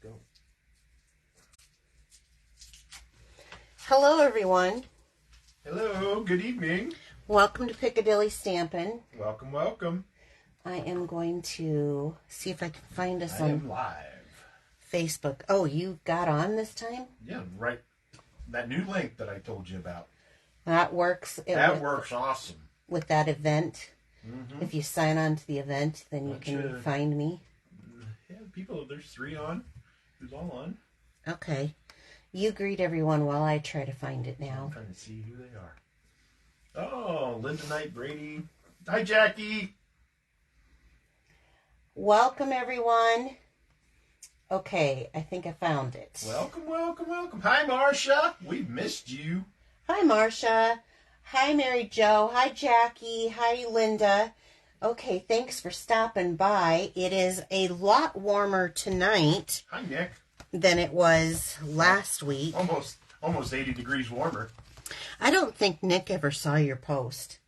Let's go. Hello, everyone. Hello, good evening. Welcome to Piccadilly Stampin. Welcome, welcome. I am going to see if I can find us I on am live. Facebook. Oh, you got on this time? Yeah, right. That new link that I told you about. That works. That works awesome. With that event. Mm-hmm. If you sign on to the event, then you can find me. Yeah, there's 3 on. Who's all on? Okay. You greet everyone while I try to find it now. I'm trying to see who they are. Oh, Linda Knight Brady. Hi, Jackie. Welcome, everyone. Okay, I think I found it. Welcome, welcome, welcome. Hi, Marcia. We've missed you. Hi, Marcia. Hi, Mary Jo. Hi, Jackie. Hi, Linda. Okay, thanks for stopping by. It is a lot warmer tonight. Hi, Nick. Than it was last week. Almost 80 degrees warmer. I don't think Nick ever saw your post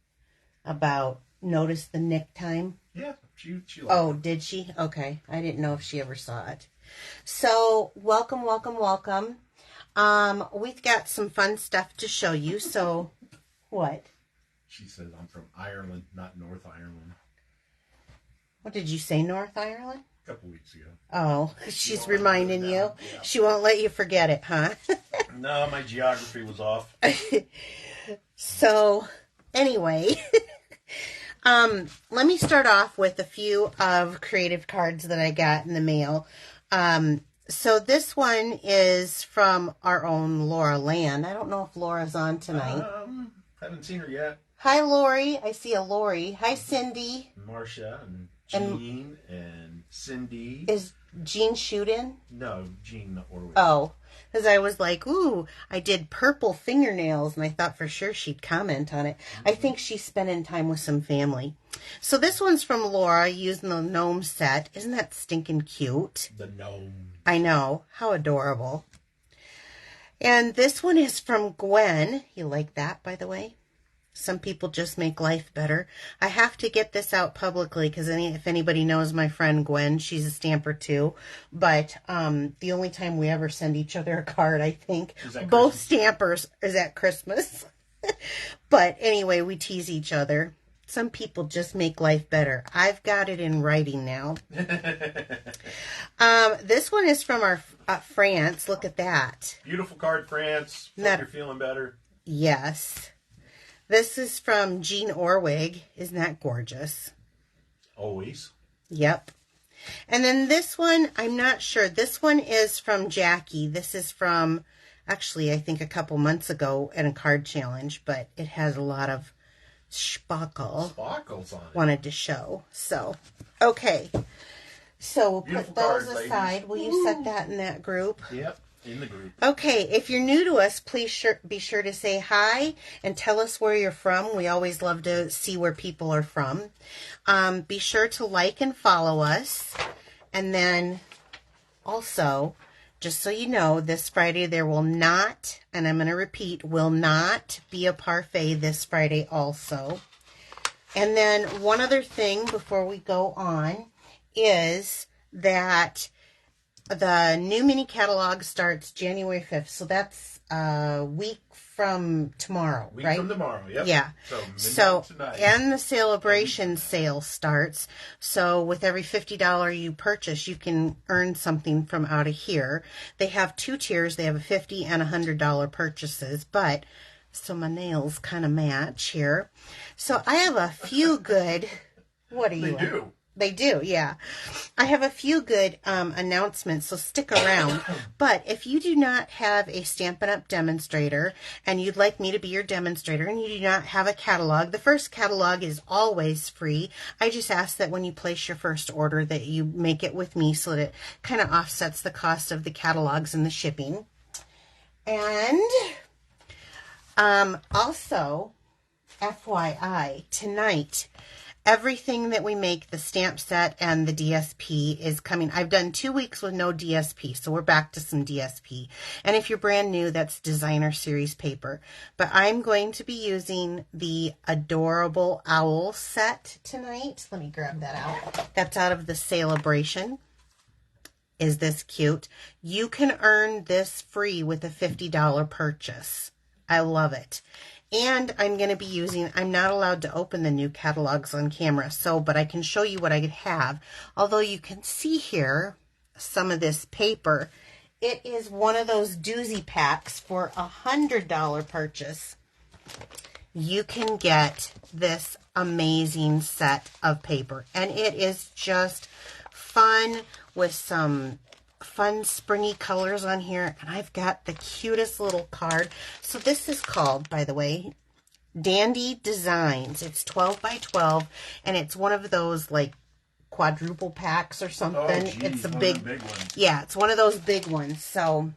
about notice the Nick time. Yeah, she liked it. Did she? Okay. I didn't know if she ever saw it. So, welcome, welcome, welcome. We've got some fun stuff to show you. So, what? She says I'm from Ireland, not North Ireland. What did you say, North Ireland? A couple weeks ago. Oh, she's reminding you. Yeah. She won't let you forget it, huh? No, my geography was off. So, anyway, let me start off with a few of creative cards that I got in the mail. So this one is from our own Laura Land. I don't know if Laura's on tonight. Haven't seen her yet. Hi, Lori. I see a Lori. Hi, Cindy. Marcia and Jean and Cindy. Is Jean Shootin? No, Jean Orwell. Oh, because I was like, ooh, I did purple fingernails, and I thought for sure she'd comment on it. Mm-hmm. I think she's spending time with some family. So this one's from Laura using the gnome set. Isn't that stinking cute? The gnome. I know. How adorable. And this one is from Gwen. You like that, by the way? Some people just make life better. I have to get this out publicly because if anybody knows my friend Gwen, she's a stamper too. But the only time we ever send each other a card, I think, both stampers, is at Christmas. But anyway, we tease each other. Some people just make life better. I've got it in writing now. This one is from our France. Look at that. Beautiful card, France. Hope you're feeling better. Yes. This is from Jean Orwig. Isn't that gorgeous? Always. Yep. And then this one, I'm not sure. This one is from Jackie. This is from, actually, I think a couple months ago in a card challenge, but it has a lot of sparkles on it. Wanted to show. So, okay. So we'll Beautiful put those card, aside. ladies. Will you set that in that group? Yep. In the group. Okay, if you're new to us, please be sure to say hi and tell us where you're from. We always love to see where people are from. Be sure to like and follow us. And then also, just so you know, this Friday there will not, and I'm going to repeat, will not be a parfait this Friday also. And then one other thing before we go on is that the new mini catalog starts January 5th, so that's a week from tomorrow, right? Week from tomorrow, yep. Yeah. So tonight. And the celebration sale starts. So with every $50 you purchase, you can earn something from out of here. They have 2 tiers. They have a $50 and $100 purchases, but so my nails kind of match here. So I have a few good. What are you? They do. They do, yeah. I have a few good announcements, so stick around. But if you do not have a Stampin' Up! Demonstrator and you'd like me to be your demonstrator and you do not have a catalog, the first catalog is always free. I just ask that when you place your first order that you make it with me so that it kind of offsets the cost of the catalogs and the shipping. And also, FYI, tonight, everything that we make, the stamp set and the DSP is coming. I've done 2 weeks with no DSP, so we're back to some DSP. And if you're brand new, that's designer series paper. But I'm going to be using the Adorable Owl set tonight. Let me grab that out. That's out of the Celebration. Is this cute? You can earn this free with a $50 purchase. I love it. And I'm going to be using, I'm not allowed to open the new catalogs on camera, but I can show you what I have. Although you can see here some of this paper. It is one of those doozy packs for a $100 purchase. You can get this amazing set of paper. And it is just fun with some fun springy colors on here. And I've got the cutest little card. So this is called, by the way, Dandy Designs. It's 12 by 12. And it's one of those like quadruple packs or something. Oh, geez, it's a big one. Yeah, it's one of those big ones. So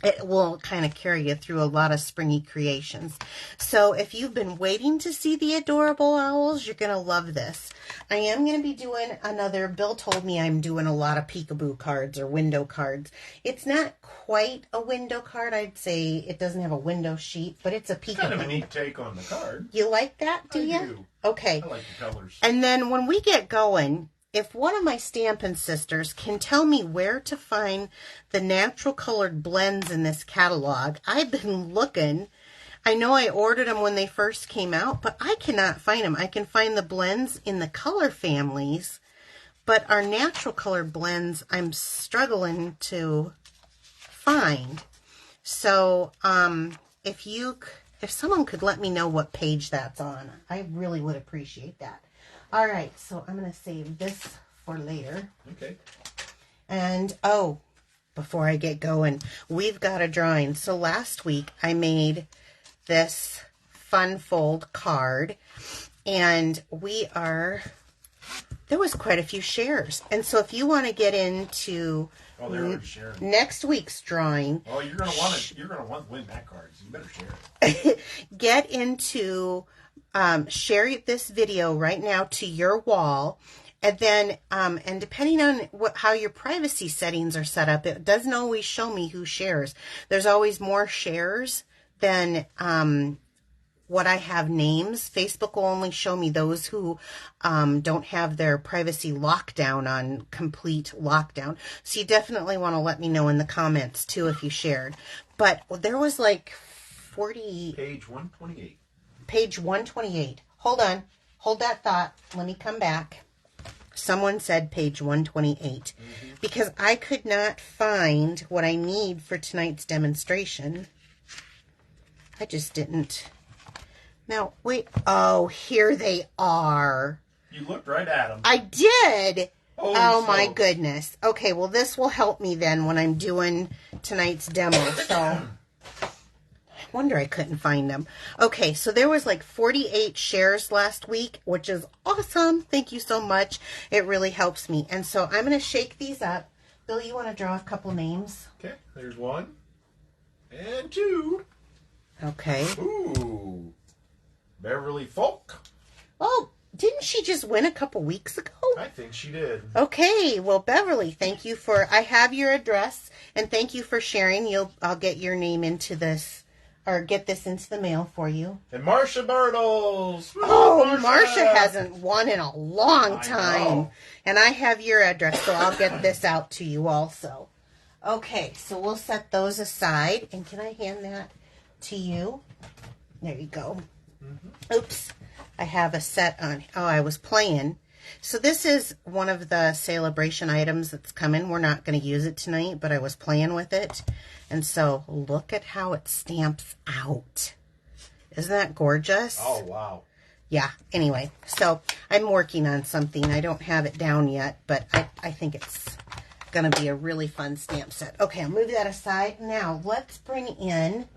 it will kind of carry you through a lot of springy creations. So if you've been waiting to see the adorable owls, you're going to love this. I am going to be doing another, Bill told me I'm doing a lot of peekaboo cards or window cards. It's not quite a window card. I'd say it doesn't have a window sheet, but it's a peekaboo. Kind of a neat take on the card. You like that, do you? I do. Okay. I like the colors. And then when we get going, if one of my Stampin' sisters can tell me where to find the natural colored blends in this catalog, I've been looking. I know I ordered them when they first came out, but I cannot find them. I can find the blends in the color families, but our natural colored blends, I'm struggling to find. So if someone could let me know what page that's on, I really would appreciate that. All right, so I'm going to save this for later. Okay. And, before I get going, we've got a drawing. So last week I made this fun fold card, and there was quite a few shares. And so if you want to get into next week's drawing. Oh, you're going to want to win that card, so you better share it. Get into... share this video right now to your wall, and then and depending on how your privacy settings are set up, it doesn't always show me who shares. There's always more shares than what I have names. Facebook will only show me those who don't have their privacy lockdown on complete lockdown. So you definitely want to let me know in the comments too if you shared. But there was like 40... Page 128. Page 128. Hold on. Hold that thought. Let me come back. Someone said page 128. Because I could not find what I need for tonight's demonstration. I just didn't. Now, wait. Oh, here they are. You looked right at them. I did. Oh my goodness. Okay, well, this will help me then when I'm doing tonight's demo. So... wonder I couldn't find them. Okay, so there was like 48 shares last week, which is awesome. Thank you so much. It really helps me. And so I'm going to shake these up. Bill, you want to draw a couple names? Okay, there's 1 and 2. Okay. Ooh, Beverly Folk. Oh, didn't she just win a couple weeks ago? I think she did. Okay, well, Beverly, thank you I have your address, and thank you for sharing. I'll get your name into this. Or get this into the mail for you. And Marcia Bartles. Oh, Marcia hasn't won in a long time. I know. And I have your address, so I'll get this out to you also. Okay, so we'll set those aside. And can I hand that to you? There you go. Oops. I have a set on. Oh, I was playing. So this is one of the celebration items that's coming. We're not going to use it tonight, but I was playing with it. And so look at how it stamps out. Isn't that gorgeous? Oh, wow. Yeah, anyway. So I'm working on something. I don't have it down yet, but I think it's going to be a really fun stamp set. Okay, I'll move that aside. Now, let's bring in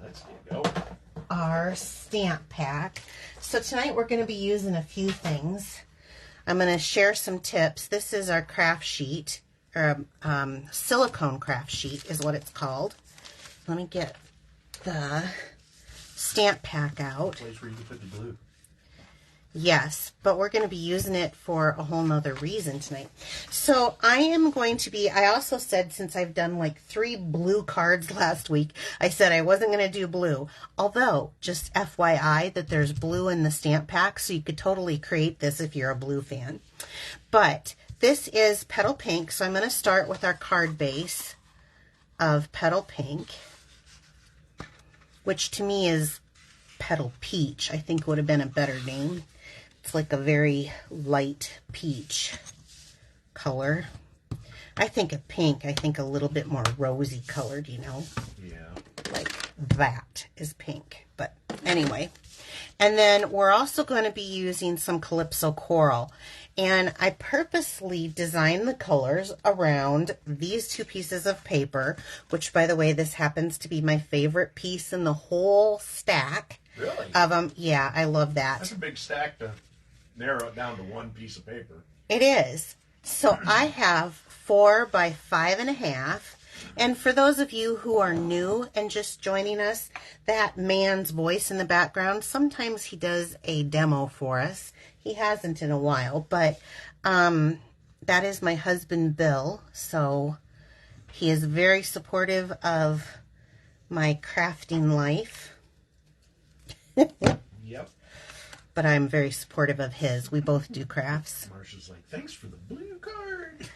our stamp pack. So tonight we're going to be using a few things. I'm going to share some tips. This is our craft sheet, or silicone craft sheet is what it's called. Let me get the stamp pack out. Place where you can put the glue. Yes, but we're going to be using it for a whole nother reason tonight. So I also said, since I've done like 3 blue cards last week, I said I wasn't going to do blue. Although, just FYI, that there's blue in the stamp pack, so you could totally create this if you're a blue fan. But this is Petal Pink, so I'm going to start with our card base of Petal Pink, which to me is Petal Peach. I think would have been a better name. It's like a very light peach color. I think of pink, I think a little bit more rosy colored, you know? Yeah. Like that is pink. But anyway. And then we're also going to be using some Calypso Coral. And I purposely designed the colors around these two pieces of paper, which, by the way, this happens to be my favorite piece in the whole stack. Really? Of them. Yeah, I love that. That's a big stack to narrow it down to one piece of paper. It is. So I have 4 by 5.5. And for those of you who are new and just joining us, that man's voice in the background, sometimes he does a demo for us. He hasn't in a while, but that is my husband, Bill. So he is very supportive of my crafting life. Yep. But I'm very supportive of his. We both do crafts. Marsha's like, thanks for the blue card.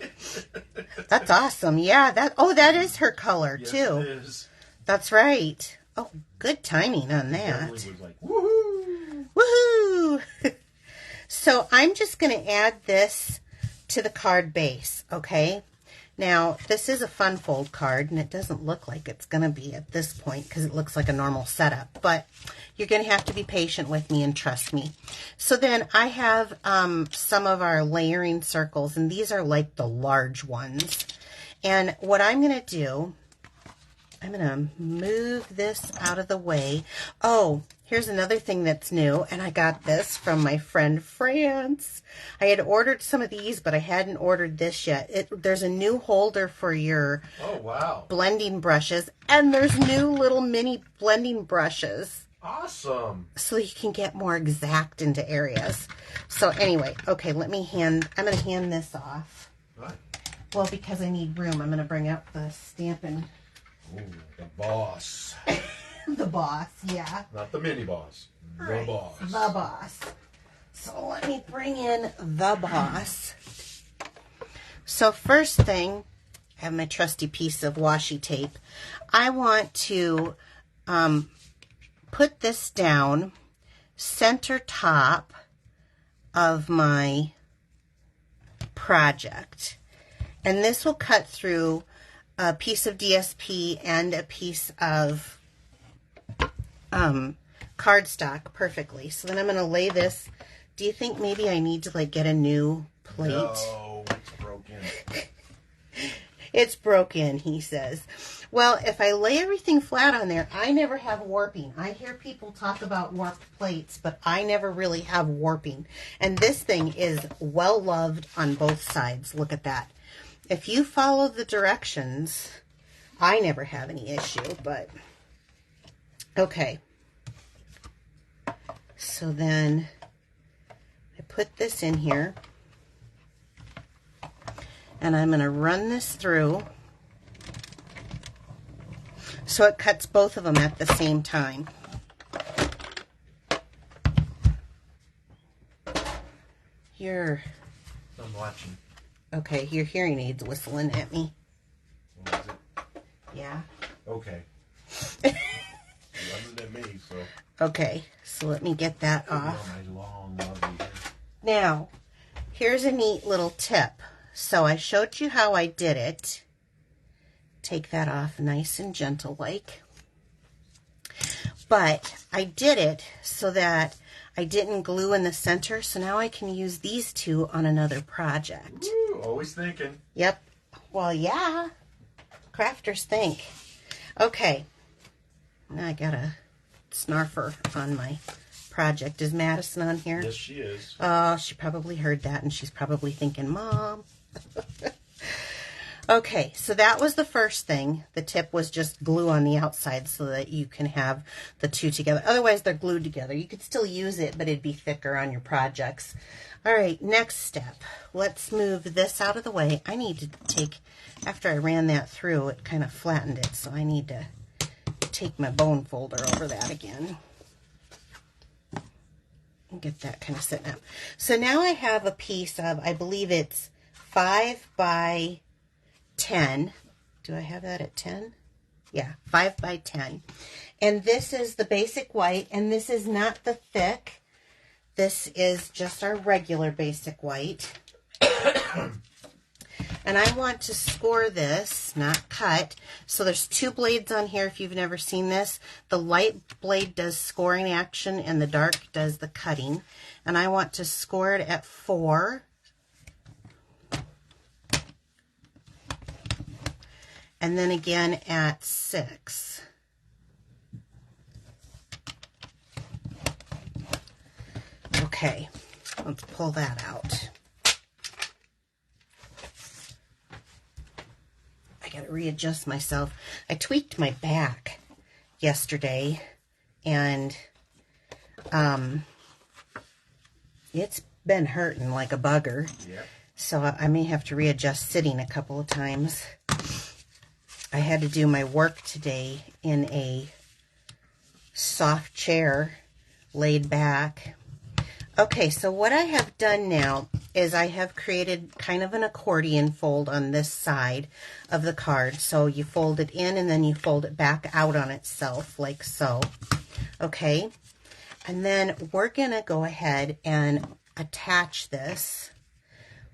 That's awesome. Yeah, that is her color, yes, too. It is. That's right. Oh, good timing on Beverly that. was like, woohoo! Woohoo! So I'm just going to add this to the card base, okay? Now, this is a fun fold card, and it doesn't look like it's going to be at this point because it looks like a normal setup. But you're going to have to be patient with me and trust me. So then I have some of our layering circles, and these are like the large ones. And what I'm going to do, I'm going to move this out of the way. Oh, here's another thing that's new, and I got this from my friend France. I had ordered some of these, but I hadn't ordered this yet. There's a new holder for your blending brushes, and there's new little mini blending brushes. Awesome. So you can get more exact into areas. So anyway, okay, I'm going to hand this off. What? Well, because I need room, I'm going to bring out the Stampin'. Ooh, the boss. The boss, yeah. Not the mini boss. The Right, boss. The boss. So let me bring in the boss. So first thing, I have my trusty piece of washi tape. I want to put this down center top of my project. And this will cut through a piece of DSP and a piece of cardstock perfectly. So then I'm going to lay this. Do you think maybe I need to like get a new plate? No, it's broken. It's broken, he says. Well, if I lay everything flat on there, I never have warping. I hear people talk about warped plates, but I never really have warping. And this thing is well loved on both sides. Look at that. If you follow the directions, I never have any issue, but okay. So then I put this in here, and I'm going to run this through so it cuts both of them at the same time. I'm watching. Okay, your hearing aid's whistling at me. What is it? Yeah. Okay. It wasn't at me, so. Okay, so let me get that off. My long, lovely hair. Now, here's a neat little tip. So I showed you how I did it. Take that off nice and gentle like. But I did it so that I didn't glue in the center, so now I can use these two on another project. Woo, always thinking. Yep. Well, yeah. Crafters think. Okay. Now I got a snarfer on my project. Is Madison on here? Yes, she is. Oh, she probably heard that, and she's probably thinking, Mom. Okay, so that was the first thing. The tip was just glue on the outside so that you can have the two together. Otherwise, they're glued together. You could still use it, but it'd be thicker on your projects. All right, next step. Let's move this out of the way. I need to take, after I ran that through, it kind of flattened it, so I need to take my bone folder over that again. And get that kind of sitting up. So now I have a piece of, I believe it's 5 by 10. Do I have that at 10? Yeah, 5 by 10. And this is the basic white, and this is not the thick. This is just our regular basic white. And I want to score this, not cut. So there's 2 blades on here if you've never seen this. The light blade does scoring action and the dark does the cutting. And I want to score it at 4. And then again at 6. Okay, let's pull that out. I gotta readjust myself. I tweaked my back yesterday, and it's been hurting like a bugger. Yep. So I may have to readjust sitting a couple of times. I had to do my work today in a soft chair, laid back. Okay, so what I have done now is I have created kind of an accordion fold on this side of the card. So you fold it in and then you fold it back out on itself like so. Okay, and then we're gonna go ahead and attach this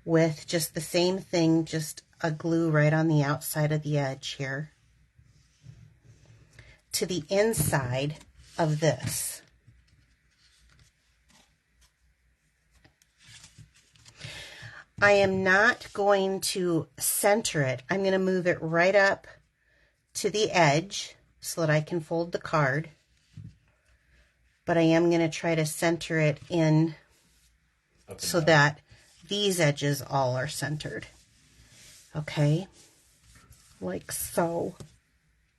with just the same thing, just a glue right on the outside of the edge here to the inside of this. I am not going to center it. I'm going to move it right up to the edge so that I can fold the card. But I am going to try to center it in so that these edges all are centered. Okay? Like so.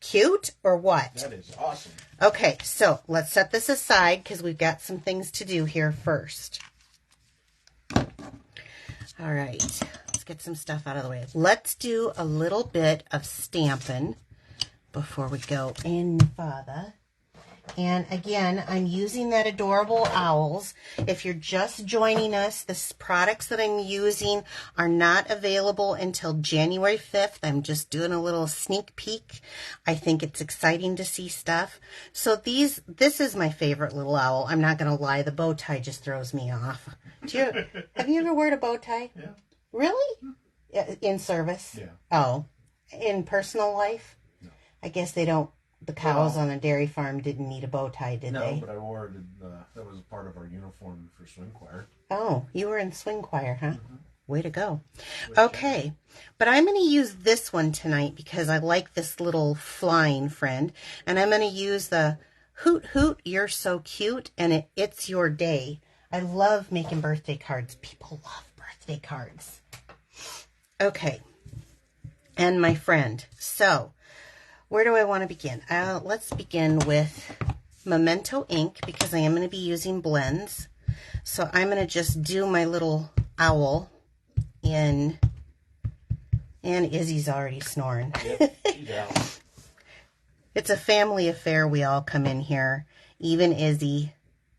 Cute or what? That is awesome. Okay, so let's set this aside because we've got some things to do here first. All right, let's get some stuff out of the way. Let's do a little bit of Stampin' before we go any further. And again, I'm using that Adorable Owls. If you're just joining us, the products that I'm using are not available until January 5th. I'm just doing a little sneak peek. I think it's exciting to see stuff. So this is my favorite little owl. I'm not going to lie, the bow tie just throws me off. Have you ever worn a bow tie? Yeah. Really? In service? Yeah. Oh, in personal life? No. I guess they don't. The cows on a dairy farm didn't need a bow tie, did they? No, but I wore it. That was part of our uniform for swing choir. Oh, you were in swing choir, huh? Mm-hmm. Way to go. Okay, but I'm going to use this one tonight because I like this little flying friend. And I'm going to use the Hoot Hoot, You're So Cute, and It's Your Day. I love making birthday cards. People love birthday cards. Okay, and my friend. So, where do I want to begin? Let's begin with Memento ink because I am going to be using blends. So I'm going to just do my little owl in, and Izzy's already snoring. Yep, she's out. It's a family affair. We all come in here, even Izzy,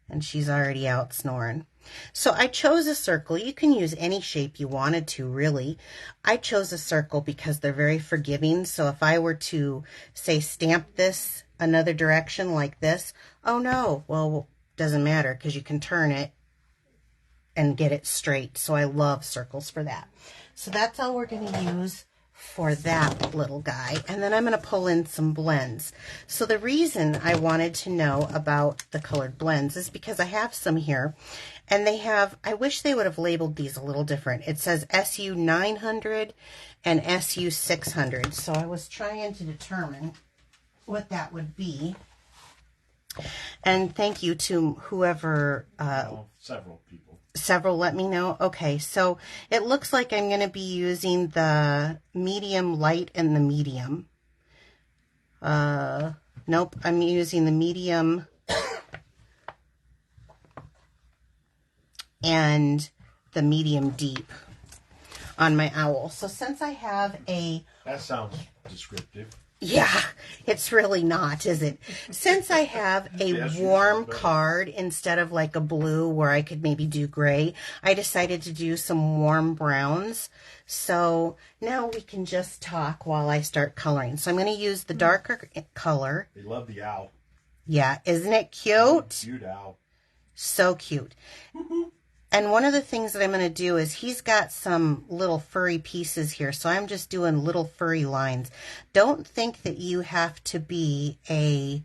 and she's already out snoring. So I chose a circle. You can use any shape you wanted to, really. I chose a circle because they're very forgiving. So if I were to, say, stamp this another direction like this, oh no, well, doesn't matter because you can turn it and get it straight. So I love circles for that. So that's all we're going to use for that little guy. And then I'm going to pull in some blends. So the reason I wanted to know about the colored blends is because I have some here. And they have, I wish they would have labeled these a little different. It says SU 900 and SU 600. So I was trying to determine what that would be. And thank you to whoever... several people. Several let me know. Okay, so it looks like I'm going to be using the medium light and the medium. Nope, I'm using the medium and the medium deep on my owl. So since I have a... That sounds descriptive. Yeah, it's really not, is it? Since I have a Yes, you warm said that. card instead of like a blue where I could maybe do gray, I decided to do some warm browns. So now we can just talk while I start coloring. So I'm going to use the darker color. They love the owl. Yeah, isn't it cute? Cute owl. So cute. And one of the things that I'm going to do is he's got some little furry pieces here. So I'm just doing little furry lines. Don't think that you have to be a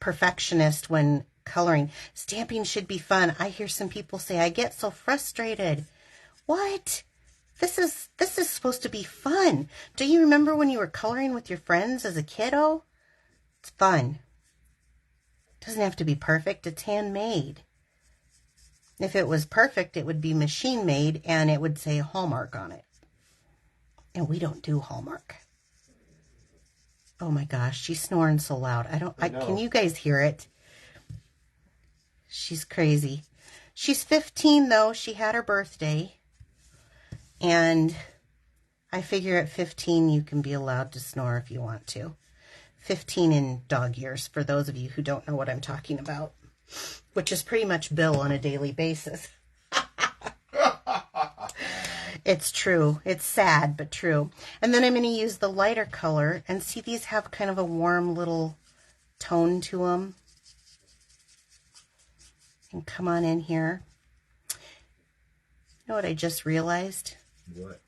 perfectionist when coloring. Stamping should be fun. I hear some people say, I get so frustrated. What? This is supposed to be fun. Do you remember when you were coloring with your friends as a kiddo? It's fun. Doesn't have to be perfect. It's handmade. If it was perfect, it would be machine made and it would say Hallmark on it. And we don't do Hallmark. Oh my gosh, she's snoring so loud. Can you guys hear it? She's crazy. She's 15 though. She had her birthday. And I figure at 15 you can be allowed to snore if you want to. 15 in dog years, for those of you who don't know what I'm talking about. Which is pretty much Bill on a daily basis. It's true. It's sad, but true. And then I'm going to use the lighter color. And see, these have kind of a warm little tone to them. And come on in here. You know what I just realized? What?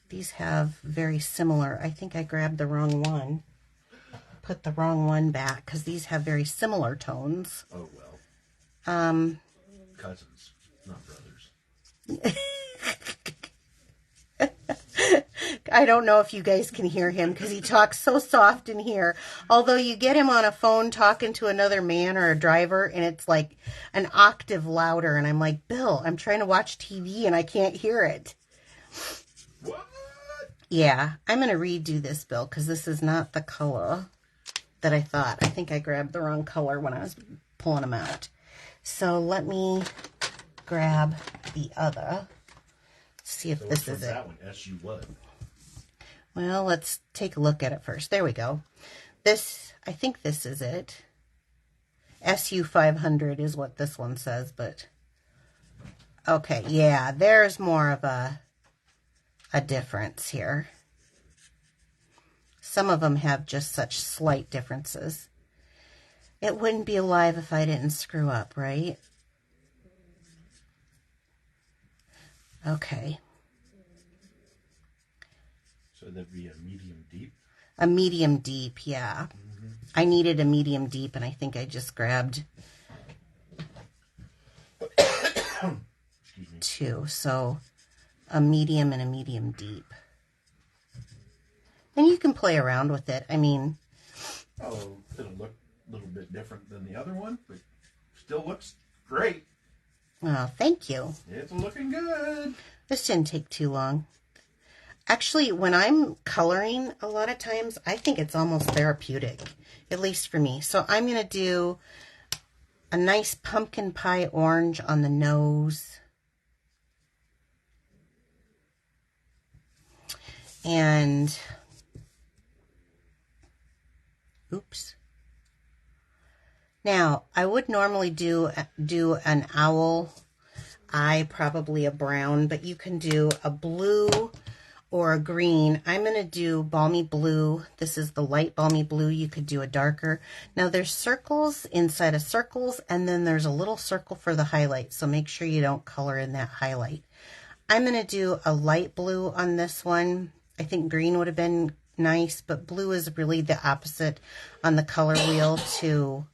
These have very similar. I think I grabbed the wrong one. Put the wrong one back because these have very similar tones. Oh, well. Cousins, not brothers. I don't know if you guys can hear him because he talks so soft in here. Although you get him on a phone talking to another man or a driver and it's like an octave louder. And I'm like, Bill, I'm trying to watch TV and I can't hear it. What? Yeah, I'm going to redo this, Bill, because this is not the color that I thought. I think I grabbed the wrong color when I was pulling them out. So let me grab the other. See if this is it. That one, SU what? Well, let's take a look at it first. There we go. This, I think this is it. SU 500 is what this one says, but okay, yeah, there's more of a difference here. Some of them have just such slight differences. It wouldn't be alive if I didn't screw up, right? Okay. So that'd be a medium deep? A medium deep, yeah. Mm-hmm. I needed a medium deep, and I think I just grabbed two. So a medium and a medium deep. And you can play around with it. I mean... Oh, it'll look a little bit different than the other one, but still looks great. Oh, thank you. It's looking good. This didn't take too long. Actually, when I'm coloring, a lot of times, I think it's almost therapeutic, at least for me. So I'm going to do a nice pumpkin pie orange on the nose. And, oops. Now, I would normally do an owl eye, probably a brown, but you can do a blue or a green. I'm going to do balmy blue. This is the light balmy blue. You could do a darker. Now, there's circles inside of circles, and then there's a little circle for the highlight, so make sure you don't color in that highlight. I'm going to do a light blue on this one. I think green would have been nice, but blue is really the opposite on the color wheel to...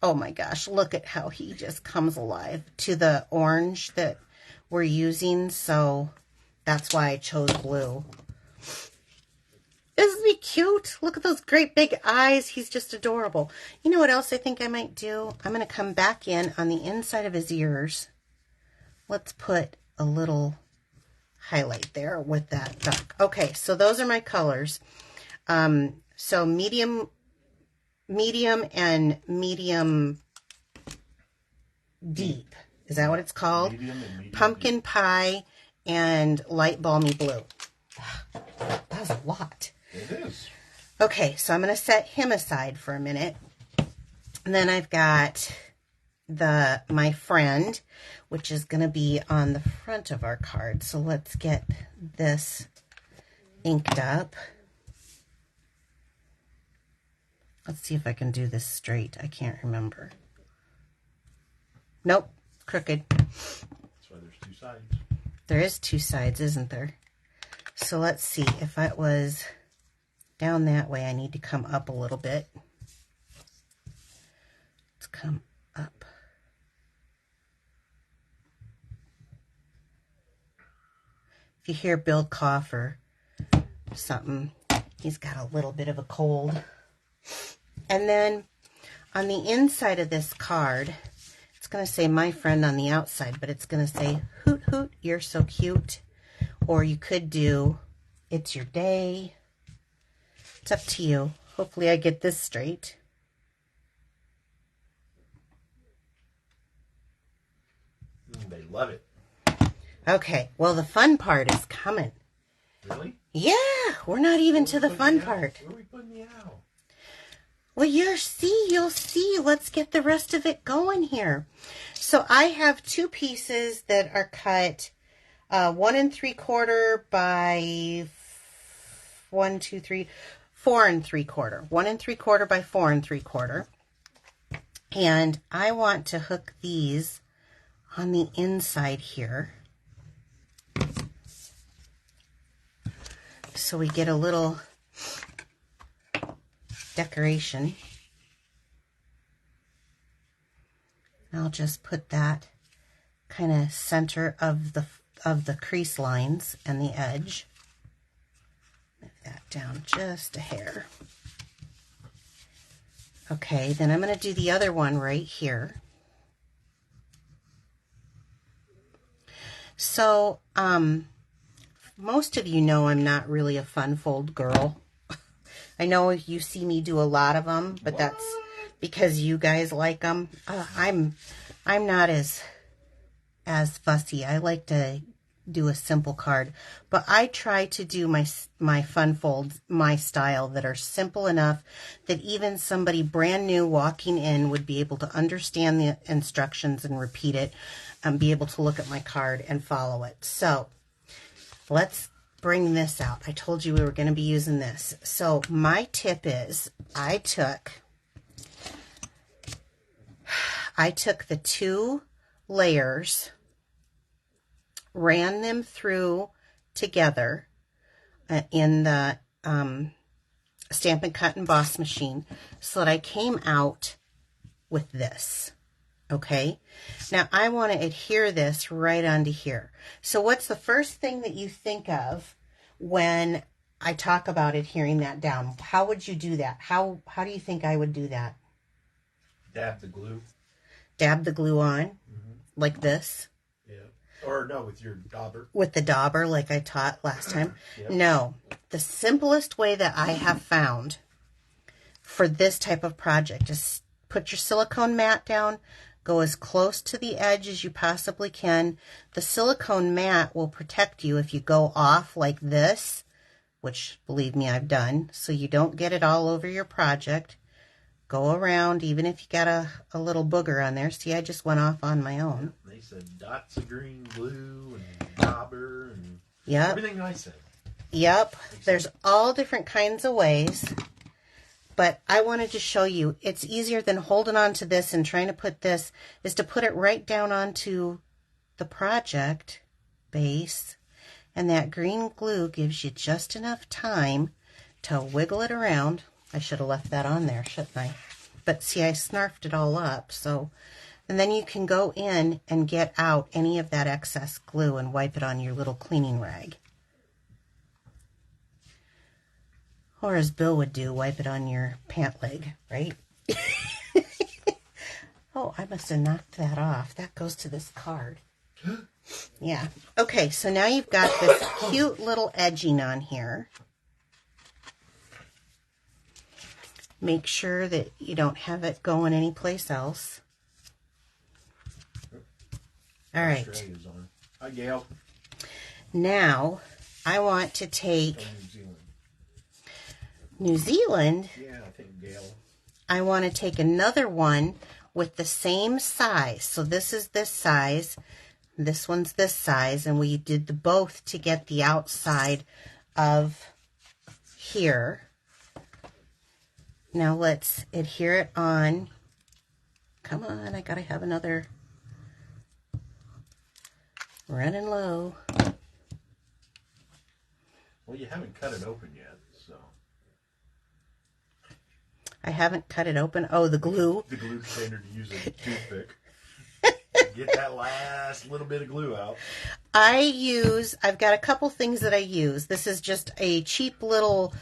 Oh my gosh, look at how he just comes alive to the orange that we're using. So that's why I chose blue. Isn't he cute? Look at those great big eyes. He's just adorable. You know what else I think I might do? I'm going to come back in on the inside of his ears. Let's put a little highlight there with that dark. Okay, so those are my colors. So medium and medium deep. Is that what it's called? Medium and medium pumpkin deep. Pie and light balmy blue. That was a lot. It is. Okay, so I'm going to set him aside for a minute. And then I've got my friend, which is going to be on the front of our card. So let's get this inked up. Let's see if I can do this straight. I can't remember. Nope, crooked. That's why there's two sides. There is two sides, isn't there? So let's see. If it was down that way, I need to come up a little bit. Let's come up. If you hear Bill cough or something, he's got a little bit of a cold. And then on the inside of this card, it's going to say my friend on the outside, but it's going to say, hoot, hoot, you're so cute. Or you could do, it's your day. It's up to you. Hopefully I get this straight. They love it. Okay, well, the fun part is coming. Really? Yeah, we're not even to the fun part. Where are we putting the owl? Well, you'll see. Let's get the rest of it going here. So I have two pieces that are cut 1 3/4 by 4 3/4. 1 3/4 by 4 3/4. And I want to hook these on the inside here. So we get a little decoration. I'll just put that kind of center of the crease lines and the edge. Move that down just a hair. Okay, then I'm going to do the other one right here. So, most of you know I'm not really a fun fold girl. I know you see me do a lot of them, but that's because you guys like them. I'm not as fussy. I like to do a simple card, but I try to do my fun folds, my style, that are simple enough that even somebody brand new walking in would be able to understand the instructions and repeat it and be able to look at my card and follow it. So let's bring this out. I told you we were going to be using this. So my tip is I took the 2 layers, ran them through together in the Stampin' Cut and Emboss machine so that I came out with this. Okay, now I want to adhere this right onto here. So what's the first thing that you think of when I talk about adhering that down? How would you do that? How do you think I would do that? Dab the glue. Dab the glue on, like this? Yeah. Or no, with your dauber. With the dauber, like I taught last time? Yep. No. The simplest way that I have found for this type of project is put your silicone mat down, go as close to the edge as you possibly can. The silicone mat will protect you if you go off like this, which, believe me, I've done, so you don't get it all over your project. Go around, even if you got a little booger on there. See, I just went off on my own. They said dots of green glue and dauber and everything I said. Yep. There's all different kinds of ways. But I wanted to show you, it's easier than holding on to this and trying to put this, is to put it right down onto the project base. And that green glue gives you just enough time to wiggle it around. I should have left that on there, shouldn't I? But see, I snarfed it all up. So, and then you can go in and get out any of that excess glue and wipe it on your little cleaning rag. Or as Bill would do, wipe it on your pant leg, right? Oh, I must have knocked that off. That goes to this card. Yeah. Okay, so now you've got this cute little edging on here. Make sure that you don't have it going anyplace else. All right. Hi, Gail. Now, I want to take... New Zealand. New Zealand? Yeah, I think Gail. I want to take another one with the same size. So this is this size. This one's this size. And we did the both to get the outside of here. Now let's adhere it on. Come on, I gotta have another. Running low. Well, you haven't cut it open yet, so. I haven't cut it open. Oh, the glue. The glue container to use a toothpick. Get that last little bit of glue out. I've got a couple things that I use. This is just a cheap little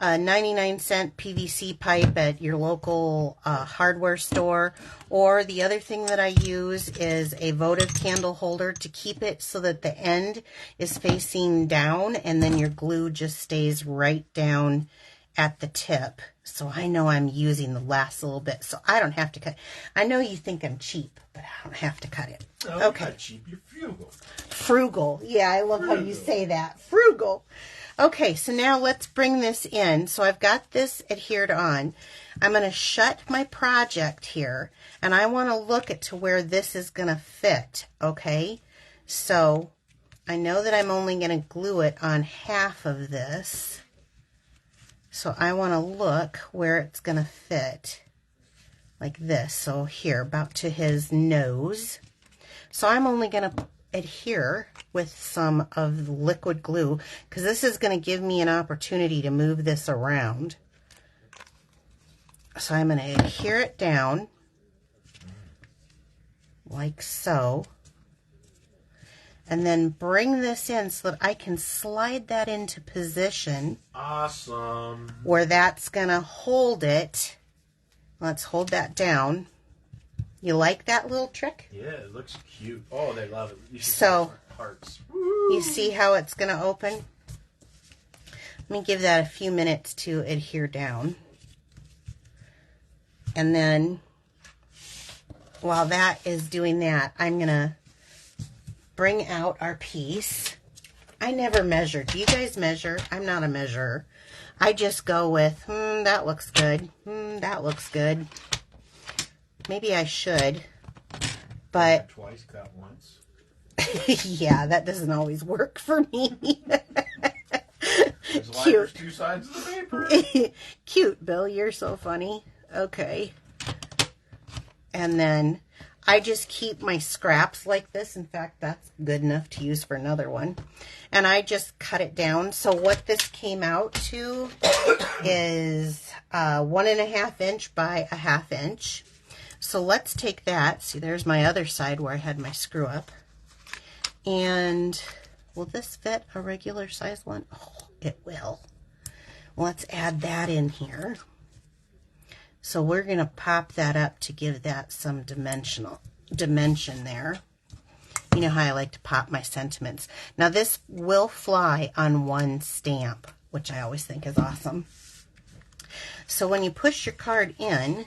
99-cent PVC pipe at your local hardware store. Or the other thing that I use is a votive candle holder to keep it so that the end is facing down and then your glue just stays right down at the tip. So I know I'm using the last little bit, so I don't have to cut. I know you think I'm cheap, but I don't have to cut it. No, okay. You're not cheap, you're frugal. Frugal. Yeah, I love how you say that. Frugal. Okay, so now let's bring this in. So I've got this adhered on. I'm going to shut my project here, and I want to look at to where this is going to fit, okay? So I know that I'm only going to glue it on half of this. So I want to look where it's going to fit, like this. So here, about to his nose. So I'm only going to adhere with some of the liquid glue because this is going to give me an opportunity to move this around. So I'm going to adhere it down like so. And then bring this in so that I can slide that into position. Awesome. Where that's going to hold it. Let's hold that down. You like that little trick? Yeah, it looks cute. Oh, they love it. You should so, parts. You see how it's going to open? Let me give that a few minutes to adhere down. And then, while that is doing that, I'm going to bring out our piece. I never measure. Do you guys measure? I'm not a measurer. I just go with, that looks good. That looks good. Maybe I should, but... Twice, cut once. Yeah, that doesn't always work for me. There's Cute. Two sides of the paper. Cute, Bill. You're so funny. Okay. And then I just keep my scraps like this. In fact, that's good enough to use for another one. And I just cut it down. So what this came out to is 1.5 inch by 1/2 inch. So let's take that. See, there's my other side where I had my screw up. And will this fit a regular size one? Oh, it will. Let's add that in here. So we're going to pop that up to give that some dimension there. You know how I like to pop my sentiments. Now this will fly on one stamp, which I always think is awesome. So when you push your card in,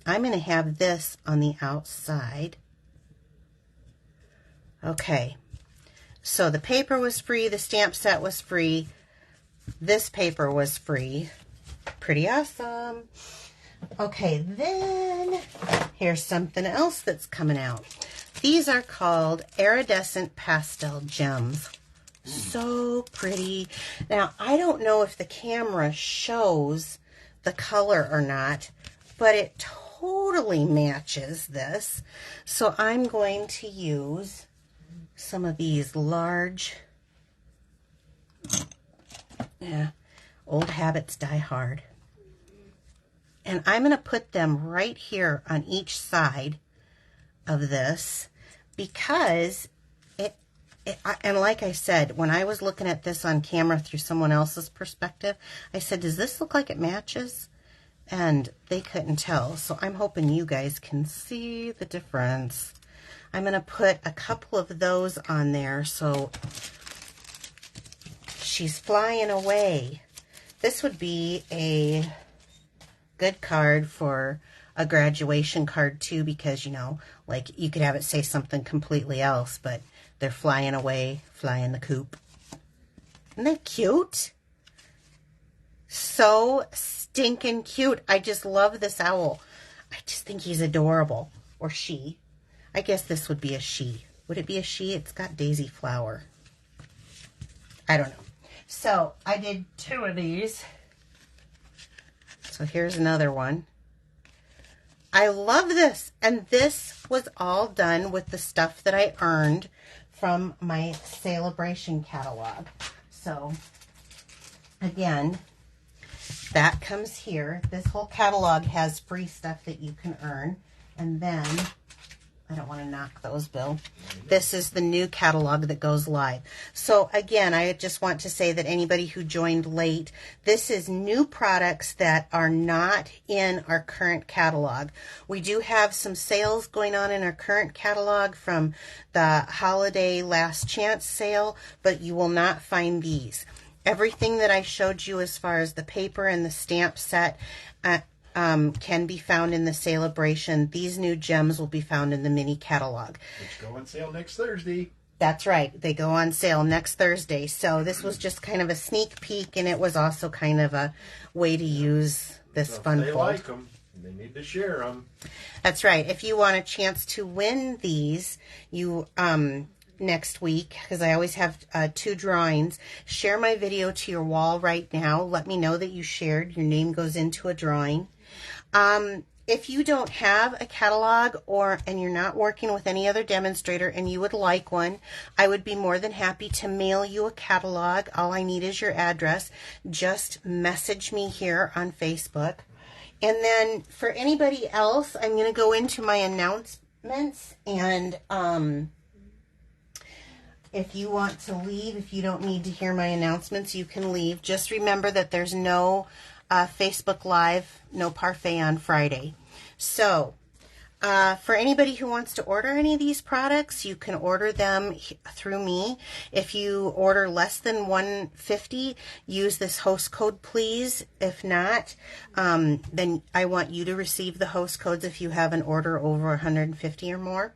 I'm going to have this on the outside. Okay, so the paper was free, the stamp set was free, this paper was free. Pretty awesome. Okay, then here's something else that's coming out. These are called iridescent pastel gems. So pretty. Now, I don't know if the camera shows the color or not, but it totally matches this. So I'm going to use some of these large, old habits die hard. And I'm going to put them right here on each side of this because and like I said, when I was looking at this on camera through someone else's perspective, I said, does this look like it matches? And they couldn't tell. So I'm hoping you guys can see the difference. I'm going to put a couple of those on there so she's flying away. This would be a good card for a graduation card too, because, you know, like you could have it say something completely else, but they're flying away, flying the coop. Isn't that cute? So stinking cute. I just love this owl. I just think he's adorable. Or she. I guess this would be a she. Would it be a she? It's got daisy flower. I don't know. So I did 2 of these. So here's another one. I love this. And this was all done with the stuff that I earned from my Celebration catalog. So again, that comes here. This whole catalog has free stuff that you can earn. And then, I don't want to knock those, Bill. This is the new catalog that goes live. So again, I just want to say that anybody who joined late, this is new products that are not in our current catalog. We do have some sales going on in our current catalog from the holiday last chance sale, but you will not find these. Everything that I showed you as far as the paper and the stamp set can be found in the Celebration. These new gems will be found in the mini catalog. Which go on sale next Thursday. That's right. They go on sale next Thursday. So this was just kind of a sneak peek, and it was also kind of a way to use this fun fold. They fold. like them. They need to share them. That's right. If you want a chance to win these, you next week, because I always have 2 drawings, share my video to your wall right now. Let me know that you shared. Your name goes into a drawing. If you don't have a catalog and you're not working with any other demonstrator and you would like one, I would be more than happy to mail you a catalog. All I need is your address. Just message me here on Facebook. And then for anybody else, I'm going to go into my announcements, and if you want to leave, if you don't need to hear my announcements, you can leave. Just remember that there's no Facebook Live, no parfait on Friday. So, for anybody who wants to order any of these products, you can order them through me. If you order less than $150, use this host code, please. If not, then I want you to receive the host codes if you have an order over $150 or more.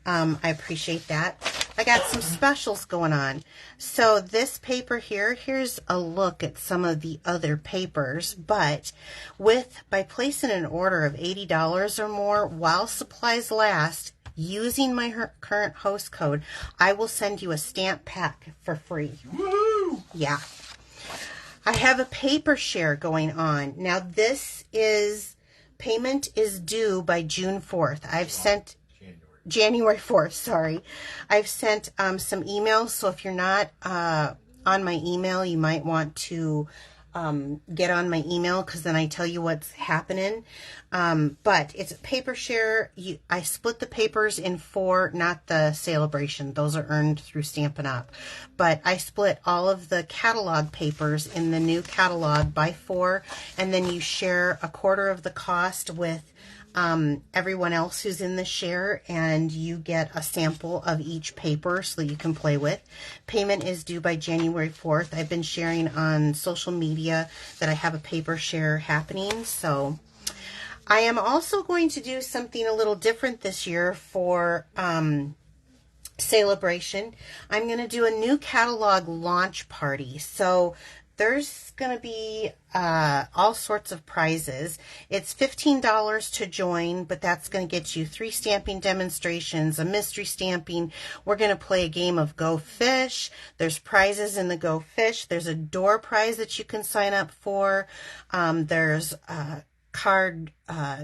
I appreciate that. I got some specials going on. So this paper here, here's a look at some of the other papers, but by placing an order of $80 or more while supplies last, using my current host code, I will send you a stamp pack for free. Woohoo! Yeah. I have a paper share going on. Now payment is due by June 4th. I've sent January 4th, sorry. I've sent some emails, so if you're not on my email, you might want to get on my email, because then I tell you what's happening. But it's a paper share. I split the papers in 4, not the Celebration. Those are earned through Stampin' Up. But I split all of the catalog papers in the new catalog by 4, and then you share a quarter of the cost with everyone else who's in the share, and you get a sample of each paper so that you can play with. Payment is due by January 4th. I've been sharing on social media that I have a paper share happening. So I am also going to do something a little different this year for Celebration. I'm going to do a new catalog launch party. So there's going to be all sorts of prizes. It's $15 to join, but that's going to get you 3 stamping demonstrations, a mystery stamping. We're going to play a game of Go Fish. There's prizes in the Go Fish. There's a door prize that you can sign up for. There's card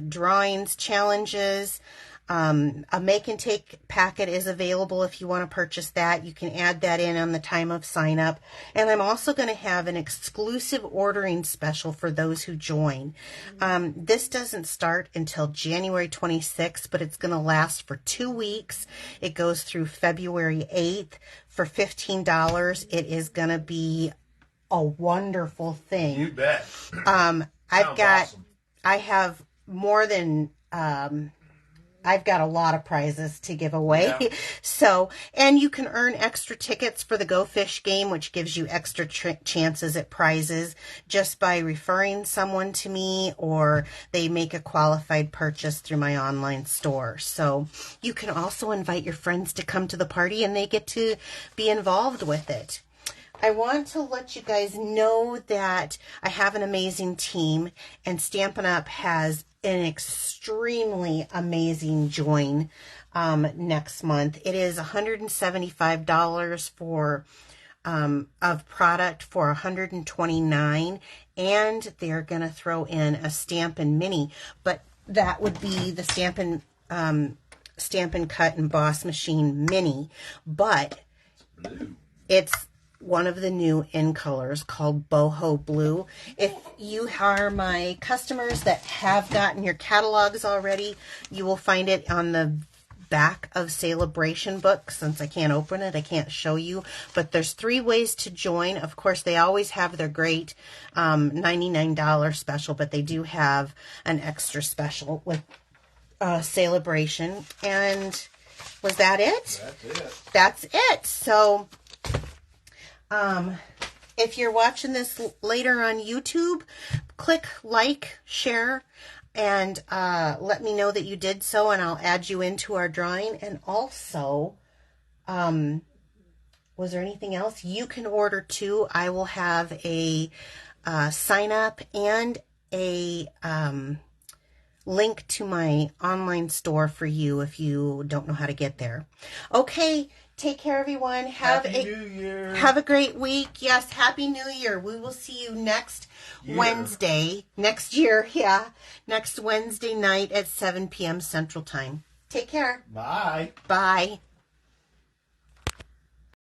drawings, challenges. A make and take packet is available if you want to purchase that. You can add that in on the time of sign up. And I'm also going to have an exclusive ordering special for those who join. This doesn't start until January 26th, but it's going to last for 2 weeks. It goes through February 8th for $15. It is going to be a wonderful thing. You bet. Awesome. I have more than, I've got a lot of prizes to give away. Yeah. So, and you can earn extra tickets for the Go Fish game, which gives you extra chances at prizes just by referring someone to me, or they make a qualified purchase through my online store. So you can also invite your friends to come to the party and they get to be involved with it. I want to let you guys know that I have an amazing team, and Stampin' Up! Has an extremely amazing join next month. It is $175 for of product for $129, and they're going to throw in a Stampin' Mini, but that would be the Stampin' Cut and Boss Machine Mini, but it's one of the new in colors called Boho Blue. If you are my customers that have gotten your catalogs already, you will find it on the back of Celebration book. Since I can't open it, I can't show you, but there's 3 ways to join. Of course, they always have their great $99 special, but they do have an extra special with Celebration. And was that it? That's it. So if you're watching this later on YouTube, click like, share, and let me know that you did so, and I'll add you into our drawing. And also, was there anything else? You can order too. I will have a sign up and a link to my online store for you if you don't know how to get there. Okay. Take care, everyone. Happy New Year. Have a great week. Yes, Happy New Year. We will see you next Wednesday. Next year, yeah. Next Wednesday night at 7 p.m. Central Time. Take care. Bye. Bye.